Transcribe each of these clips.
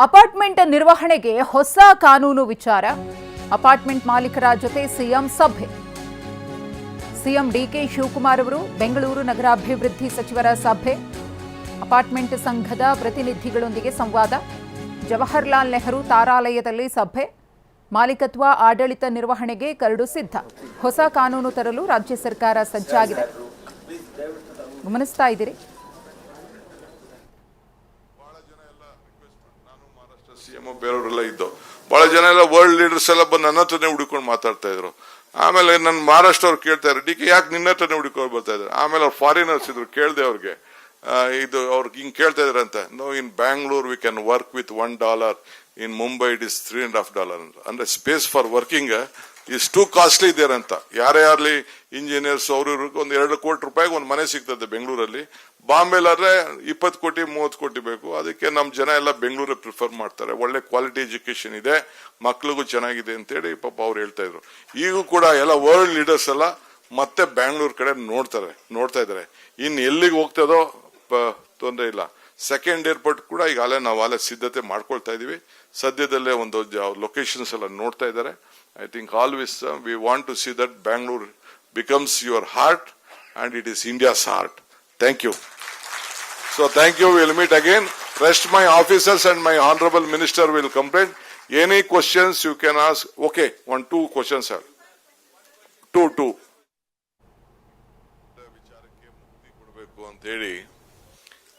Apartment ನಿರ್ವಹಣೆಗೆ ಹೊಸ ಕಾನೂನು ವಿಚಾರ. ಅಪಾರ್ಟ್ಮೆಂಟ್ ಮಾಲೀಕರ ಜೊತೆ ಸಿಎಂ ಸಭೆ. ಸಿಎಂ ಡಿಕೆ ಶಿವಕುಮಾರ್ ಅವರು ಬೆಂಗಳೂರು ನಗರಾಭಿವೃದ್ಧಿ ಸಚಿವರ ಸಭೆ. ಅಪಾರ್ಟ್ಮೆಂಟ್ ಸಂಘದ ಪ್ರತಿನಿಧಿಗಳೊಂದಿಗೆ ಸಂವಾದ. ಜವಾಹರ್ಲಾಲ್ ನೆಹರು ತಾರಾಲಯದಲ್ಲಿ ಸಭೆ. ಮಾಲೀಕತ್ವ ಆಡಳಿತ ನಿರ್ವಹಣೆಗೆ ಕರಡು ಸಿದ್ಧ. ಹೊಸ ಕಾನೂನು ತರಲು ರಾಜ್ಯ ಸರ್ಕಾರ ಸಜ್ಜಾಗಿದೆ. ಗಮನಿಸ್ತಾ ಇದ್ದೀರಿ. ಸಿಎಂ ಬೇರೆಯವರೆಲ್ಲ ಇದ್ದು ಬಹಳ ಜನ ಎಲ್ಲ ವರ್ಲ್ಡ್ ಲೀಡರ್ಸ್ ಎಲ್ಲ ಬಂದು ನನ್ನ ಹತ್ರನೇ ಹುಡುಕೊಂಡು ಮಾತಾಡ್ತಾ ಇದ್ರು. ಆಮೇಲೆ ನನ್ನ ಮಹಾರಾಷ್ಟ್ರ ಅವ್ರು ಕೇಳ್ತಾ ಇದ್ರು, ಡಿ ಕೆ ಯಾಕೆ ನಿನ್ನ ಹತ್ರನೇ ಹುಡುಕೊಂಡು ಬರ್ತಾ ಇದ್ರು. ಆಮೇಲೆ ಅವ್ರು ಫಾರಿನರ್ಸ್ ಇದ್ರು, ಕೇಳ್ದೆ ಅವ್ರಿಗೆ ಇದು ಅವ್ರಿಗೆ ಹಿಂಗ್ ಕೇಳ್ತಾ ಇದ್ರಂತೆ. No, in Bangalore we can work with $1, in Mumbai it is $3.5 ಅಂತ. ಅಂದ್ರೆ space for working is too costly ಇದ್ದಾರೆ ಅಂತ. ಯಾರೇ ಆಗ್ಲಿ ಇಂಜಿನಿಯರ್ಸ್ ಅವ್ರ ಒಂದು $2 ಕೋಟಿ ಒಂದು ಮನೆ ಸಿಗ್ತದೆ ಬೆಂಗಳೂರಲ್ಲಿ. ಬಾಂಬೆಲಾದ್ರೆ 20 ಕೋಟಿ 30 ಕೋಟಿ ಬೇಕು. ಅದಕ್ಕೆ ನಮ್ ಜನ ಎಲ್ಲ ಬೆಂಗಳೂರೇ ಪ್ರಿಫರ್ ಮಾಡ್ತಾರೆ. ಒಳ್ಳೆ ಕ್ವಾಲಿಟಿ ಎಜುಕೇಶನ್ ಇದೆ, ಮಕ್ಳಿಗೂ ಚೆನ್ನಾಗಿದೆ ಅಂತೇಳಿ ಪಾಪ ಅವ್ರು ಹೇಳ್ತಾ ಇದ್ರು. ಈಗೂ ಕೂಡ ಎಲ್ಲ ವರ್ಲ್ಡ್ ಲೀಡರ್ಸ್ ಎಲ್ಲ ಮತ್ತೆ ಬ್ಯಾಂಗ್ಳೂರ್ ಕಡೆ ನೋಡ್ತಾ ಇದಾರೆ. ಇನ್ ಎಲ್ಲಿಗೆ ಹೋಗ್ತದೋ ತೊಂದರೆ ಇಲ್ಲ. ಸೆಕೆಂಡ್ ಏರ್ಪೋರ್ಟ್ ಕೂಡ ಈಗ ನಾವು ಸಿದ್ಧತೆ ಮಾಡ್ಕೊಳ್ತಾ ಇದೀವಿ. ಸದ್ಯದಲ್ಲೇ ಒಂದು ಲೊಕೇಶನ್ಸ್ ಎಲ್ಲ ನೋಡ್ತಾ ಇದ್ದಾರೆ. I think always we want to see that Bangalore becomes your heart and it is India's heart. Thank you. So thank you. We'll meet again. Rest my officers and my honorable minister will complain. Any questions you can ask. Okay, 2 questions sir. 2. ವಿಚಾರಕ್ಕೆ ಮುಕ್ತಿ ಕೊಡಬೇಕು ಅಂತ ಹೇಳಿ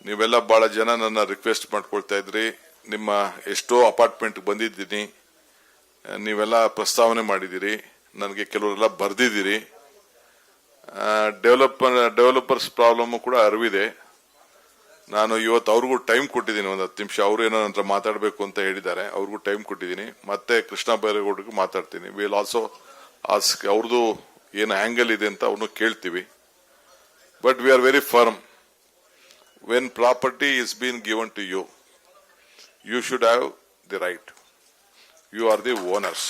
ನೀವೆಲ್ಲ ಬಹಳ ಜನ ನನ್ನ request ಮಾಡ್ಕೊಳ್ತಾ ಇದ್ರಿ. ನಿಮ್ಮ ಎಷ್ಟೋ ಅಪಾರ್ಟ್ಮೆಂಟ್ ಬಂದಿದ್ದೀನಿ, ನೀವೆಲ್ಲ ಪ್ರಸ್ತಾವನೆ ಮಾಡಿದ್ದೀರಿ, ನನಗೆ ಕೆಲವರೆಲ್ಲ ಬರ್ದಿದ್ದೀರಿ. ಡೆವಲಪರ್ಸ್ ಪ್ರಾಬ್ಲಮ್ ಕೂಡ ಅರಿವಿದೆ. ನಾನು ಇವತ್ತು ಅವ್ರಿಗೂ ಟೈಮ್ ಕೊಟ್ಟಿದ್ದೀನಿ, ಒಂದು 10 ನಿಮಿಷ. ಅವರು ಏನೋ ನಂತರ ಮಾತಾಡಬೇಕು ಅಂತ ಹೇಳಿದ್ದಾರೆ, ಅವ್ರಿಗೂ ಟೈಮ್ ಕೊಟ್ಟಿದ್ದೀನಿ. ಮತ್ತೆ ಕೃಷ್ಣ ಬೈರೇಗೌಡರಿಗೂ ಮಾತಾಡ್ತೀನಿ. ವಿಲ್ ಆಲ್ಸೋ ಆಸ್ಕ್ ಅವ್ರದ್ದು ಏನು ಆಂಗಲ್ ಇದೆ ಅಂತ ಅವ್ರನ್ನು ಕೇಳ್ತೀವಿ. But we are very firm. When property is been given to you, you should have the right. You are the owners.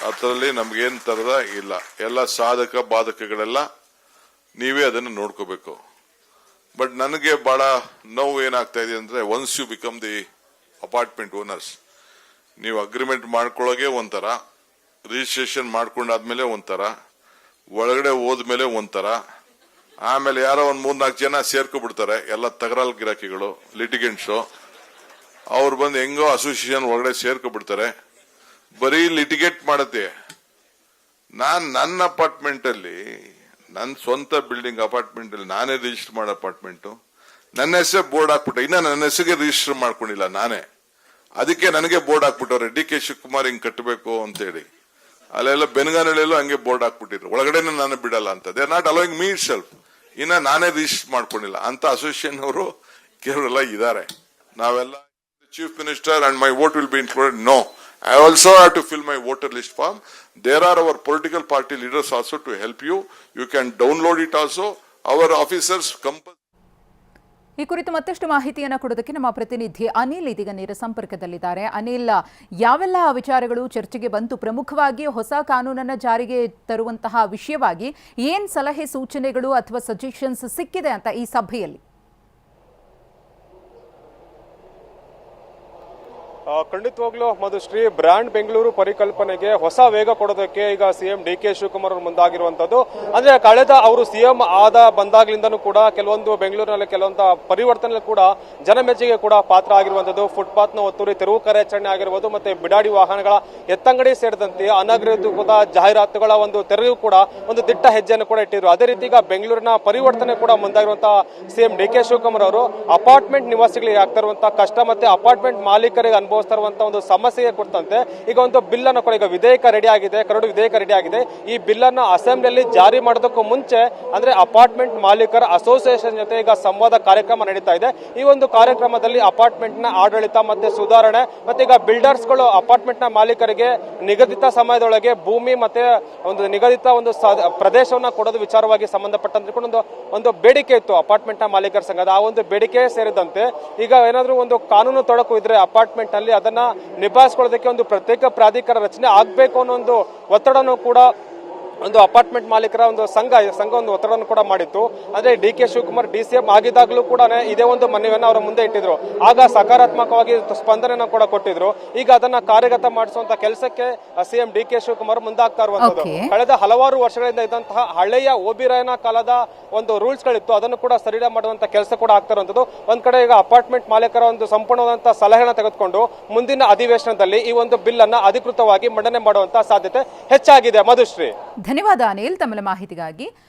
ಅದರಲ್ಲಿ ನಮ್ಗೇನ್ ತರದ ಇಲ್ಲ. ಎಲ್ಲ ಸಾಧಕ ಬಾಧಕಗಳೆಲ್ಲ ನೀವೇ ಅದನ್ನು ನೋಡ್ಕೋಬೇಕು. ಬಟ್ ನನಗೆ ಬಹಳ ನೋವು ಏನಾಗ್ತಾ ಇದೆ ಅಂದ್ರೆ, once you become the apartment owners, ನೀವು ಅಗ್ರಿಮೆಂಟ್ ಮಾಡ್ಕೊಳ್ಳೋಕೆ ಒಂಥರ, ರಿಜಿಸ್ಟ್ರೇಷನ್ ಮಾಡ್ಕೊಂಡಾದ್ಮೇಲೆ ಒಂಥರ, ಒಳಗಡೆ ಹೋದ್ಮೇಲೆ ಒಂಥರ, ಆಮೇಲೆ ಯಾರೋ 3-4 ಜನ ಸೇರ್ಕೊಬಿಡ್ತಾರೆ, ಎಲ್ಲ ತಗರಾಲ್ ಗಿರಾಕಿಗಳು, ಲಿಟಿಗೆಂಟ್ಸು. ಅವ್ರು ಬಂದು ಹೆಂಗೋ ಅಸೋಸಿಯೇಷನ್ ಒಳಗಡೆ ಸೇರ್ಕೊಬಿಡ್ತಾರೆ, ಬರೀ ಲಿಟಿಗೇಟ್ ಮಾಡತ್ತೆ. ನನ್ನ ಅಪಾರ್ಟ್ಮೆಂಟ್ ಅಲ್ಲಿ, ನನ್ನ ಸ್ವಂತ ಬಿಲ್ಡಿಂಗ್ ಅಪಾರ್ಟ್ಮೆಂಟ್ ಅಲ್ಲಿ ನಾನೇ ರಿಜಿಸ್ಟರ್ ಮಾಡೋ ಅಪಾರ್ಟ್ಮೆಂಟ್, ನನ್ನ ಹೆಸರು ಬೋರ್ಡ್ ಹಾಕ್ಬಿಟ್ಟೆ. ಇನ್ನ ನನ್ನ ಹೆಸರಿಗೆ ರಿಜಿಸ್ಟರ್ ಮಾಡ್ಕೊಂಡಿಲ್ಲ ನಾನೇ. ಅದಕ್ಕೆ ನನಗೆ ಬೋರ್ಡ್ ಹಾಕ್ಬಿಟ್ಟವ್ರೆ, ಡಿ ಕೆ ಶಿವಕುಮಾರ್ ಹಿಂಗ್ ಕಟ್ಟಬೇಕು ಅಂತ ಹೇಳಿ. ಅಲ್ಲೆಲ್ಲ ಬೆನಗಾನಹಳ್ಳಿಯಲ್ಲೂ ಹಂಗೆ ಬೋರ್ಡ್ ಹಾಕ್ಬಿಟ್ಟಿದ್ರು, ಒಳಗಡೆನೆ ನಾನು ಬಿಡಲ್ಲ ಅಂತ. They are not allowing me it self. ಇನ್ನ ನಾನೇ ರಿಜಿಸ್ಟರ್ ಮಾಡ್ಕೊಂಡಿಲ್ಲ ಅಂತ ಅಸೋಸಿಯೇಷನ್ ಅವರು ಕೆಲವರೆಲ್ಲ ಇದ್ದಾರೆ. ನಾವೆಲ್ಲ Chief Minister and my vote will be included. No, I also have to fill my voter list form. There are our political party leaders also to help you. You can download it also. Our officers compulsory. ಈ ಕುರಿತು ಮತ್ತಷ್ಟು ಮಾಹಿತಿಯನ್ನು ಕೊಡೋದಕ್ಕೆ ನಮ್ಮ ಪ್ರತಿನಿಧಿ ಅನಿಲ್ ಇದೀಗ ನೇರ ಸಂಪರ್ಕದಲ್ಲಿದ್ದಾರೆ. ಅನಿಲ್, ಯಾವೆಲ್ಲ ವಿಚಾರಗಳು ಚರ್ಚೆಗೆ ಬಂತು? ಪ್ರಮುಖವಾಗಿ ಹೊಸ ಕಾನೂನನ್ನು ಜಾರಿಗೆ ತರುವಂತಹ ವಿಷಯವಾಗಿ ಏನ್ ಸಲಹೆ ಸೂಚನೆಗಳು ಅಥವಾ ಸಜೆಷನ್ಸ್ ಸಿಕ್ಕಿದೆ ಅಂತ ಈ ಸಭೆಯಲ್ಲಿ? ಖಂಡಿತವಾಗ್ಲೂ ಮಧುಶ್ರೀ, ಬ್ರ್ಯಾಂಡ್ ಬೆಂಗಳೂರು ಪರಿಕಲ್ಪನೆಗೆ ಹೊಸ ವೇಗ ಕೊಡೋದಕ್ಕೆ ಈಗ ಸಿಎಂ ಡಿ ಕೆ ಶಿವಕುಮಾರ್ ಅವರು ಮುಂದಾಗಿರುವಂತದ್ದು. ಅಂದ್ರೆ ಕಳೆದ ಅವರು ಸಿಎಂ ಬಂದಾಗ್ಲಿಂದನೂ ಕೂಡ ಕೆಲವೊಂದು ಬೆಂಗಳೂರಿನಲ್ಲಿ ಕೆಲವೊಂದು ಪರಿವರ್ತನೆ ಕೂಡ ಜನಮೆಚ್ಚುಗೆ ಕೂಡ ಪಾತ್ರ ಆಗಿರುವಂತದ್ದು. ಫುಟ್ಪಾತ್ ನ ಒತ್ತುವರಿ, ತೆರವು ಕಾರ್ಯಾಚರಣೆ ಆಗಿರ್ಬೋದು, ಮತ್ತೆ ಬಿಡಾಡಿ ವಾಹನಗಳ ಎತ್ತಂಗಡಿ ಸೇರಿದಂತೆ ಅನಧಿಕೃತ ಜಾಹೀರಾತುಗಳ ಒಂದು ತೆರವು ಕೂಡ ಒಂದು ದಿಟ್ಟ ಹೆಜ್ಜೆಯನ್ನು ಕೂಡ ಇಟ್ಟಿದ್ರು. ಅದೇ ರೀತಿ ಈಗ ಬೆಂಗಳೂರಿನ ಪರಿವರ್ತನೆ ಕೂಡ ಮುಂದಾಗಿರುವಂತಹ ಸಿಎಂ ಡಿ ಕೆ ಶಿವಕುಮಾರ್ ಅವರು ಅಪಾರ್ಟ್ಮೆಂಟ್ ನಿವಾಸಿಗಳಿಗೆ ಆಗ್ತಾ ಇರುವಂತಹ ಕಷ್ಟ ಮತ್ತೆ ಅಪಾರ್ಟ್ಮೆಂಟ್ ಮಾಲೀಕರಿಗೆ ಅನುಭವಿಸ್ತಾ ಇರುವಂತಹ ಒಂದು ಸಮಸ್ಯೆಗೆ ಕುರಿತಂತೆ ಈಗ ಒಂದು ಬಿಲ್ ಅನ್ನು ಕೂಡ, ಈಗ ವಿಧೇಯಕ ರೆಡಿ ಆಗಿದೆ, ಕರಡು ವಿಧೇಯಕ ರೆಡಿ ಆಗಿದೆ. ಈ ಬಿಲ್ ಅನ್ನು ಅಸೆಂಬ್ಲಿಯಲ್ಲಿ ಜಾರಿ ಮಾಡೋದಕ್ಕೂ ಮುಂಚೆ ಅಂದ್ರೆ ಅಪಾರ್ಟ್ಮೆಂಟ್ ಮಾಲೀಕರ ಅಸೋಸಿಯೇಷನ್ ಜೊತೆ ಈಗ ಸಂವಾದ ಕಾರ್ಯಕ್ರಮ ನಡೀತಾ ಇದೆ. ಈ ಒಂದು ಕಾರ್ಯಕ್ರಮದಲ್ಲಿ ಅಪಾರ್ಟ್ಮೆಂಟ್ ನ ಆಡಳಿತ ಮತ್ತೆ ಸುಧಾರಣೆ, ಮತ್ತೆ ಈಗ ಬಿಲ್ಡರ್ಸ್ ಗಳು ಅಪಾರ್ಟ್ಮೆಂಟ್ ನ ಮಾಲೀಕರಿಗೆ ನಿಗದಿತ ಸಮಯದೊಳಗೆ ಭೂಮಿ ಮತ್ತೆ ಒಂದು ನಿಗದಿತ ಒಂದು ಪ್ರದೇಶವನ್ನ ಕೊಡೋದು ವಿಚಾರವಾಗಿ ಸಂಬಂಧಪಟ್ಟಂತೆ ಒಂದು ಬೇಡಿಕೆ ಇತ್ತು ಅಪಾರ್ಟ್ಮೆಂಟ್ ನ ಮಾಲೀಕರ ಸಂಘದ. ಆ ಒಂದು ಬೇಡಿಕೆ ಸೇರಿದಂತೆ ಈಗ ಏನಾದ್ರೂ ಒಂದು ಕಾನೂನು ತೊಡಕು ಇದ್ರೆ ಅಪಾರ್ಟ್ಮೆಂಟ್ ನಲ್ಲಿ ಅದನ್ನ ನಿಭಾಯಿಸಿಕೊಳ್ಳೋದಕ್ಕೆ ಒಂದು ಪ್ರತ್ಯೇಕ ಪ್ರಾಧಿಕಾರ ರಚನೆ ಆಗಬೇಕು ಅನ್ನೋ ಒಂದು ಒತ್ತಡನೂ ಕೂಡ ಒಂದು ಅಪಾರ್ಟ್ಮೆಂಟ್ ಮಾಲೀಕರ ಒಂದು ಸಂಘ ಒಂದು ಒತ್ತಡವನ್ನು ಕೂಡ ಮಾಡಿತ್ತು. ಅಂದ್ರೆ ಡಿ ಕೆ ಶಿವಕುಮಾರ್ DCM ಆಗಿದ್ದಾಗಲೂ ಕೂಡ ಇದೇ ಒಂದು ಮನವಿಯನ್ನು ಅವರ ಮುಂದೆ ಇಟ್ಟಿದ್ರು. ಆಗ ಸಕಾರಾತ್ಮಕವಾಗಿ ಸ್ಪಂದನೆಯನ್ನು ಕೂಡ ಕೊಟ್ಟಿದ್ರು. ಈಗ ಅದನ್ನ ಕಾರ್ಯಗತ ಮಾಡಿಸುವಂತ ಕೆಲಸಕ್ಕೆ ಸಿಎಂ ಡಿ ಕೆ ಶಿವಕುಮಾರ್ ಮುಂದಾಗ್ತಾ ಇರುವಂತದ್ದು. ಕಳೆದ ಹಲವಾರು ವರ್ಷಗಳಿಂದ ಇದ್ದಂತಹ ಹಳೆಯ ಓಬಿರಾಯನ ಕಾಲದ ಒಂದು ರೂಲ್ಸ್ ಗಳಿತ್ತು, ಅದನ್ನು ಕೂಡ ಸರಿಡ ಮಾಡುವಂತ ಕೆಲಸ ಕೂಡ ಆಗ್ತಾ ಇರುವಂತದ್ದು. ಒಂದ್ ಕಡೆ ಈಗ ಅಪಾರ್ಟ್ಮೆಂಟ್ ಮಾಲೀಕರ ಒಂದು ಸಂಪೂರ್ಣವಾದಂತಹ ಸಲಹೆಯನ್ನು ತೆಗೆದುಕೊಂಡು ಮುಂದಿನ ಅಧಿವೇಶನದಲ್ಲಿ ಈ ಒಂದು ಬಿಲ್ ಅನ್ನ ಅಧಿಕೃತವಾಗಿ ಮಂಡನೆ ಮಾಡುವಂತ ಸಾಧ್ಯತೆ ಹೆಚ್ಚಾಗಿದೆ. ಮಧುಶ್ರೀ, ಧನ್ಯವಾದ ಅನಿಲ್ ತಮ್ಮ ಮಾಹಿತಿಗಾಗಿ.